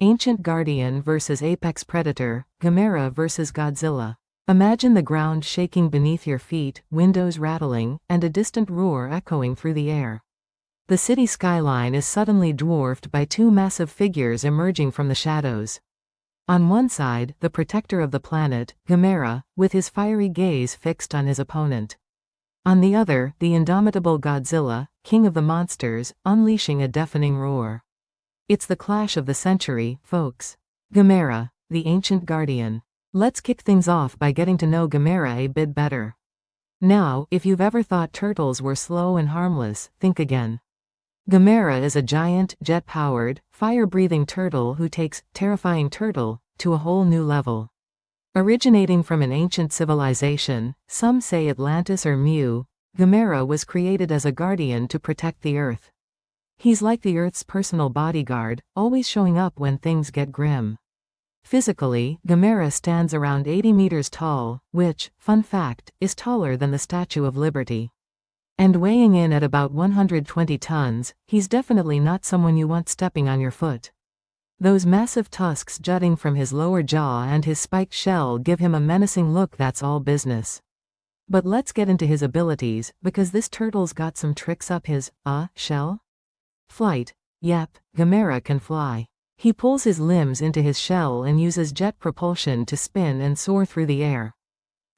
Ancient Guardian vs. Apex Predator, Gamera vs. Godzilla. Imagine the ground shaking beneath your feet, windows rattling, and a distant roar echoing through the air. The city skyline is suddenly dwarfed by two massive figures emerging from the shadows. On one side, the protector of the planet, Gamera, with his fiery gaze fixed on his opponent. On the other, the indomitable Godzilla, king of the monsters, unleashing a deafening roar. It's the clash of the century, folks. Gamera, the ancient guardian. Let's kick things off by getting to know Gamera a bit better. Now, if you've ever thought turtles were slow and harmless, think again. Gamera is a giant, jet-powered, fire-breathing turtle who takes terrifying turtle to a whole new level. Originating from an ancient civilization, some say Atlantis or Mu, Gamera was created as a guardian to protect the Earth. He's like the Earth's personal bodyguard, always showing up when things get grim. Physically, Gamera stands around 80 meters tall, which, fun fact, is taller than the Statue of Liberty. And weighing in at about 120 tons, he's definitely not someone you want stepping on your foot. Those massive tusks jutting from his lower jaw and his spiked shell give him a menacing look that's all business. But let's get into his abilities, because this turtle's got some tricks up his, shell? Flight. Yep, Gamera can fly. He pulls his limbs into his shell and uses jet propulsion to spin and soar through the air.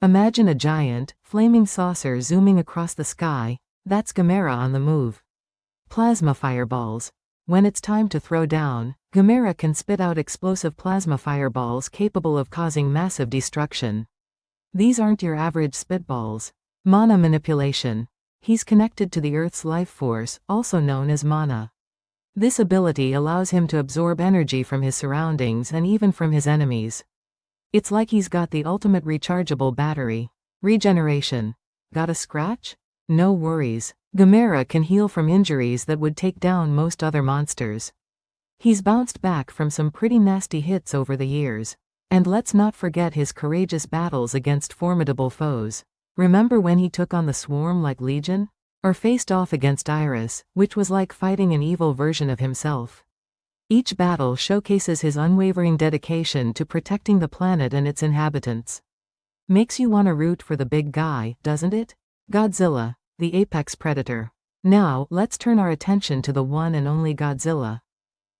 Imagine a giant, flaming saucer zooming across the sky. That's Gamera on the move. Plasma fireballs. When it's time to throw down, Gamera can spit out explosive plasma fireballs capable of causing massive destruction. These aren't your average spitballs. Mana manipulation. He's connected to the Earth's life force, also known as mana. This ability allows him to absorb energy from his surroundings and even from his enemies. It's like he's got the ultimate rechargeable battery. Regeneration. Got a scratch? No worries. Gamera can heal from injuries that would take down most other monsters. He's bounced back from some pretty nasty hits over the years. And let's not forget his courageous battles against formidable foes. Remember when he took on the Swarm like Legion? Or faced off against Iris, which was like fighting an evil version of himself. Each battle showcases his unwavering dedication to protecting the planet and its inhabitants. Makes you want to root for the big guy, doesn't it? Godzilla, the apex predator. Now, let's turn our attention to the one and only Godzilla.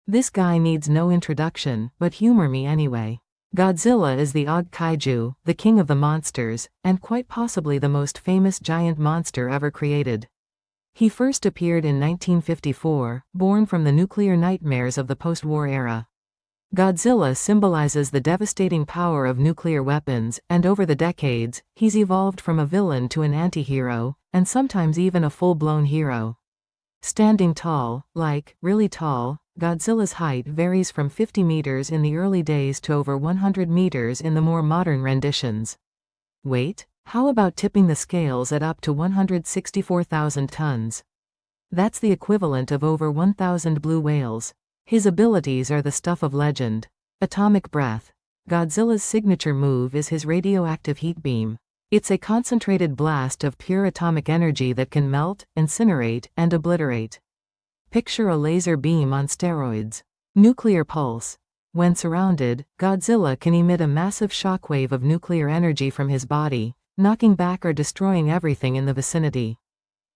This guy needs no introduction, but humor me anyway. Godzilla is the Og Kaiju, the king of the monsters, and quite possibly the most famous giant monster ever created. He first appeared in 1954, born from the nuclear nightmares of the post-war era. Godzilla symbolizes the devastating power of nuclear weapons, and over the decades, he's evolved from a villain to an anti-hero, and sometimes even a full-blown hero. Standing tall, like, really tall, Godzilla's height varies from 50 meters in the early days to over 100 meters in the more modern renditions. Weight? How about tipping the scales at up to 164,000 tons? That's the equivalent of over 1,000 blue whales. His abilities are the stuff of legend. Atomic breath. Godzilla's signature move is his radioactive heat beam. It's a concentrated blast of pure atomic energy that can melt, incinerate, and obliterate. Picture a laser beam on steroids. Nuclear pulse. When surrounded, Godzilla can emit a massive shockwave of nuclear energy from his body, knocking back or destroying everything in the vicinity.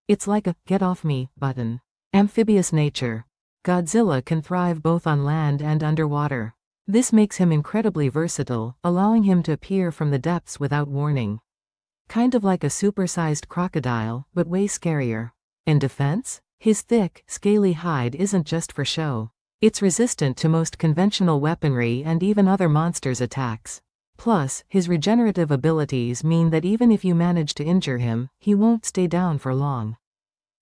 It's like a "get off me" button. Amphibious nature. Godzilla can thrive both on land and underwater. This makes him incredibly versatile, allowing him to appear from the depths without warning. Kind of like a supersized crocodile, but way scarier. In defense, his thick, scaly hide isn't just for show. It's resistant to most conventional weaponry and even other monsters' attacks. Plus, his regenerative abilities mean that even if you manage to injure him, he won't stay down for long.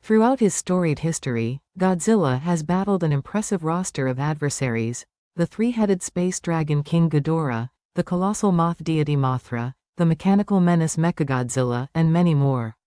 Throughout his storied history, Godzilla has battled an impressive roster of adversaries: the three-headed space dragon King Ghidorah, the colossal moth deity Mothra, the mechanical menace Mechagodzilla, and many more.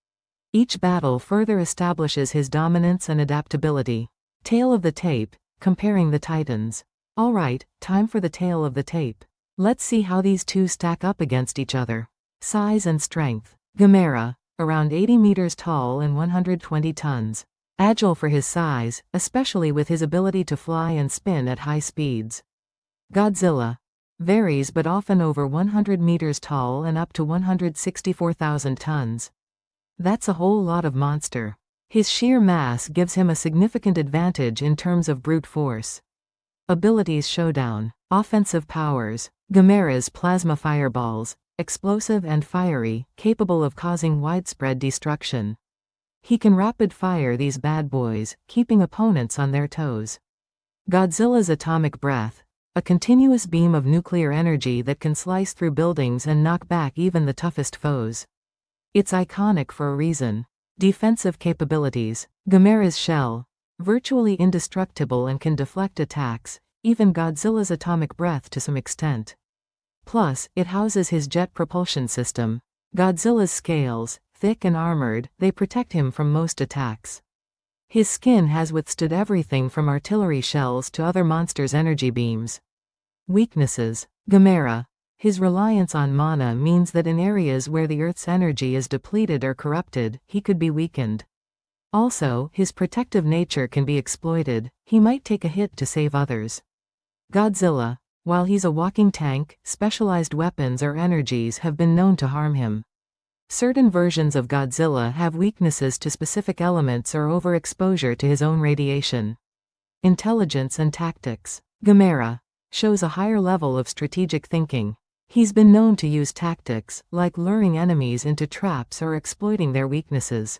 Each battle further establishes his dominance and adaptability. Tail of the tape, comparing the titans. Alright, time for the tail of the tape. Let's see how these two stack up against each other. Size and strength. Gamera, around 80 meters tall and 120 tons. Agile for his size, especially with his ability to fly and spin at high speeds. Godzilla. Varies but often over 100 meters tall and up to 164,000 tons. That's a whole lot of monster. His sheer mass gives him a significant advantage in terms of brute force. Abilities: Showdown. Offensive powers. Gamera's plasma fireballs. Explosive and fiery, capable of causing widespread destruction. He can rapid fire these bad boys, keeping opponents on their toes. Godzilla's atomic breath. A continuous beam of nuclear energy that can slice through buildings and knock back even the toughest foes. It's iconic for a reason. Defensive capabilities. Gamera's shell. Virtually indestructible and can deflect attacks, even Godzilla's atomic breath to some extent. Plus, it houses his jet propulsion system. Godzilla's scales. Thick and armored, they protect him from most attacks. His skin has withstood everything from artillery shells to other monsters' energy beams. Weaknesses. Gamera. His reliance on mana means that in areas where the Earth's energy is depleted or corrupted, he could be weakened. Also, his protective nature can be exploited. He might take a hit to save others. Godzilla. While he's a walking tank, specialized weapons or energies have been known to harm him. Certain versions of Godzilla have weaknesses to specific elements or overexposure to his own radiation. Intelligence and tactics. Gamera shows a higher level of strategic thinking. He's been known to use tactics, like luring enemies into traps or exploiting their weaknesses.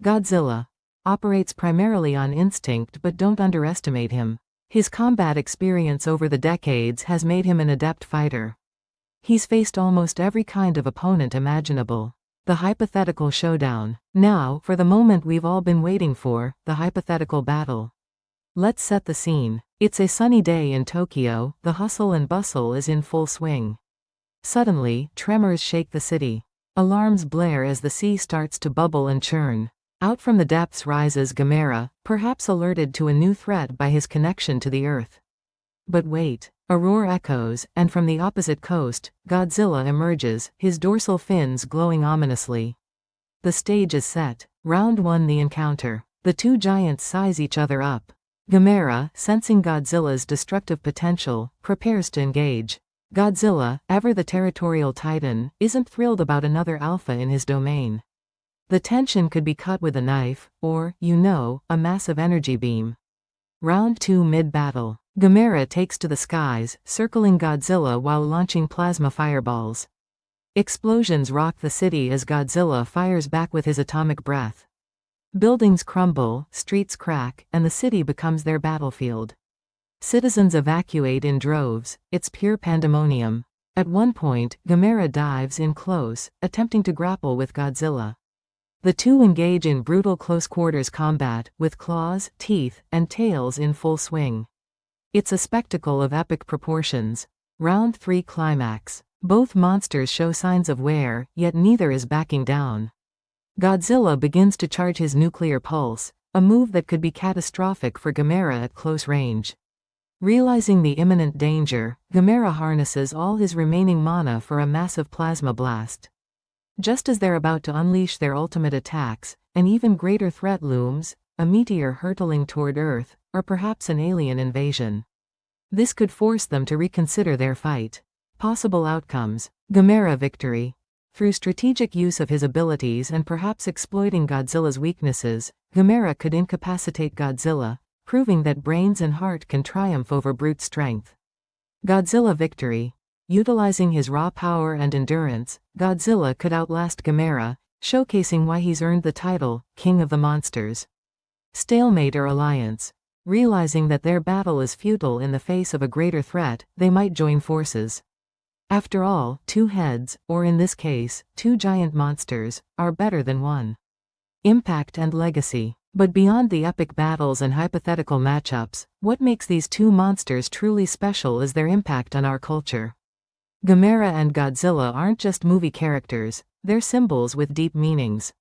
Godzilla operates primarily on instinct, but don't underestimate him. His combat experience over the decades has made him an adept fighter. He's faced almost every kind of opponent imaginable. The hypothetical showdown. Now, for the moment we've all been waiting for, the hypothetical battle. Let's set the scene. It's a sunny day in Tokyo, the hustle and bustle is in full swing. Suddenly, tremors shake the city. Alarms blare as the sea starts to bubble and churn. Out from the depths rises Gamera, perhaps alerted to a new threat by his connection to the Earth. But wait. A roar echoes, and from the opposite coast, Godzilla emerges, his dorsal fins glowing ominously. The stage is set. Round 1: the encounter. The two giants size each other up. Gamera, sensing Godzilla's destructive potential, prepares to engage. Godzilla, ever the territorial titan, isn't thrilled about another alpha in his domain. The tension could be cut with a knife, or, a massive energy beam. Round 2: mid-battle. Gamera takes to the skies, circling Godzilla while launching plasma fireballs. Explosions rock the city as Godzilla fires back with his atomic breath. Buildings crumble, streets crack, and the city becomes their battlefield. Citizens evacuate in droves. It's pure pandemonium. At one point, Gamera dives in close, attempting to grapple with Godzilla. The two engage in brutal close-quarters combat, with claws, teeth, and tails in full swing. It's a spectacle of epic proportions. Round 3: climax. Both monsters show signs of wear, yet neither is backing down. Godzilla begins to charge his nuclear pulse, a move that could be catastrophic for Gamera at close range. Realizing the imminent danger, Gamera harnesses all his remaining mana for a massive plasma blast. Just as they're about to unleash their ultimate attacks, an even greater threat looms: a meteor hurtling toward Earth, or perhaps an alien invasion. This could force them to reconsider their fight. Possible outcomes: Gamera victory. Through strategic use of his abilities and perhaps exploiting Godzilla's weaknesses, Gamera could incapacitate Godzilla, proving that brains and heart can triumph over brute strength. Godzilla victory. Utilizing his raw power and endurance, Godzilla could outlast Gamera, showcasing why he's earned the title, King of the Monsters. Stalemate or alliance. Realizing that their battle is futile in the face of a greater threat, they might join forces. After all, two heads, or in this case, two giant monsters, are better than one. Impact and legacy. But beyond the epic battles and hypothetical matchups, what makes these two monsters truly special is their impact on our culture. Gamera and Godzilla aren't just movie characters, they're symbols with deep meanings.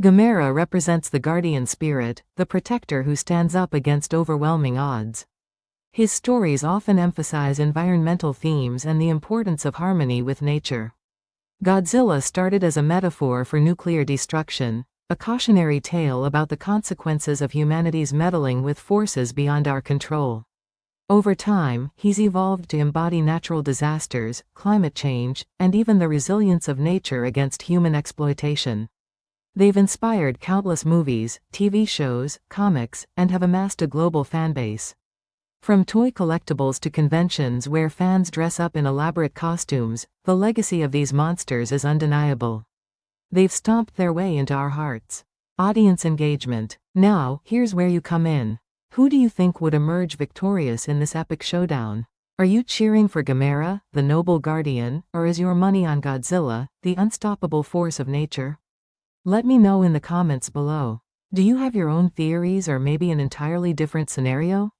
Gamera represents the guardian spirit, the protector who stands up against overwhelming odds. His stories often emphasize environmental themes and the importance of harmony with nature. Godzilla started as a metaphor for nuclear destruction, a cautionary tale about the consequences of humanity's meddling with forces beyond our control. Over time, he's evolved to embody natural disasters, climate change, and even the resilience of nature against human exploitation. They've inspired countless movies, TV shows, comics, and have amassed a global fanbase. From toy collectibles to conventions where fans dress up in elaborate costumes, the legacy of these monsters is undeniable. They've stomped their way into our hearts. Audience engagement. Now, here's where you come in. Who do you think would emerge victorious in this epic showdown? Are you cheering for Gamera, the noble guardian, or is your money on Godzilla, the unstoppable force of nature? Let me know in the comments below. Do you have your own theories or maybe an entirely different scenario?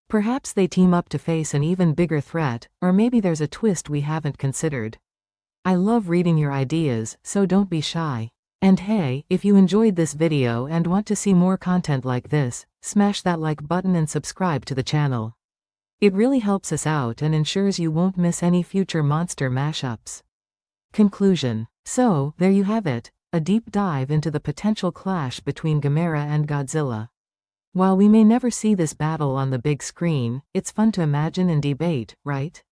Perhaps they team up to face an even bigger threat, or maybe there's a twist we haven't considered. I love reading your ideas, so don't be shy. And hey, if you enjoyed this video and want to see more content like this, smash that like button and subscribe to the channel. It really helps us out and ensures you won't miss any future monster mashups. Conclusion. So, there you have it, a deep dive into the potential clash between Gamera and Godzilla. While we may never see this battle on the big screen, it's fun to imagine and debate, right?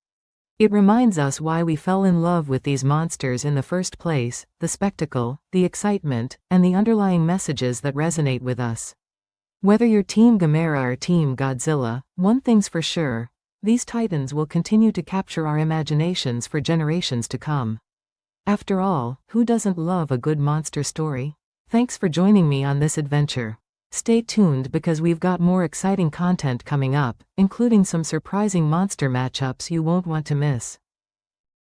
It reminds us why we fell in love with these monsters in the first place, the spectacle, the excitement, and the underlying messages that resonate with us. Whether you're Team Gamera or Team Godzilla, one thing's for sure, these titans will continue to capture our imaginations for generations to come. After all, who doesn't love a good monster story? Thanks for joining me on this adventure. Stay tuned because we've got more exciting content coming up, including some surprising monster matchups you won't want to miss.